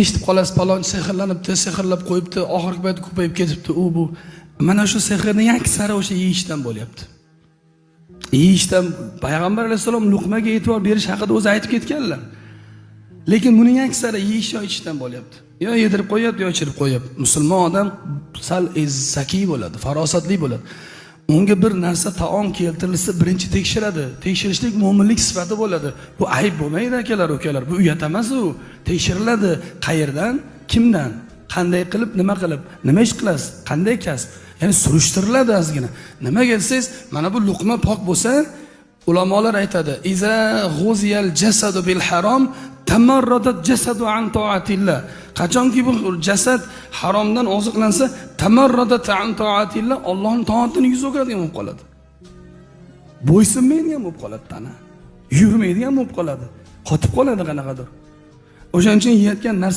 eshitib qolasiz, palon sehrlanibdi, sehrlab qo'yibdi, oxirgi paytda ko'payib ketibdi, u bu. Mana shu sehrning aksari o'sha yeyishdan bo'lyapti. Yeyishdan payg'ambar alayhisalom luqmaga e'tibor berish haqida o'zi aytib ketganlar. Lekin buning aksari yeyish yo ichishdan bo'lyapti. Yo yedirib qo'yapti, yo ichirib qo'yapti. Musulmon odam sal zakiy bo'ladi, farosatli bo'ladi. Unga bir narsa taom keltirilsa, birinchi tekshiradi. Tekshirishlik mo'minlik sifati bo'ladi. Bu ayb bo'lmaydi akalar, ukalar. Bu uyat emas u. Tekshiriladi. Qayerdan, kimdan, qanday qilib, nima ish qilasiz, qanday kasb. Ya'ni surishtiriladi ozgina. Nimaga desangiz, mana bu luqma pok bo'lsa, ulamolar aytadi: "Iza g'uziyal jasadu bil harom, tamarradat jasadu an ta'atillah." Qachonki bu jasad haromdan oziqlansa, tamarradat an ta'atillah, Allohning to'atini yuz o'giradigan bo'lib qoladi. Bo'ysunmaydigan bo'lib qoladi tana. Yurmaydigan bo'lib qoladi. Qotib qoladi qanaqadir. O'shaning uchun yeyotgan narsa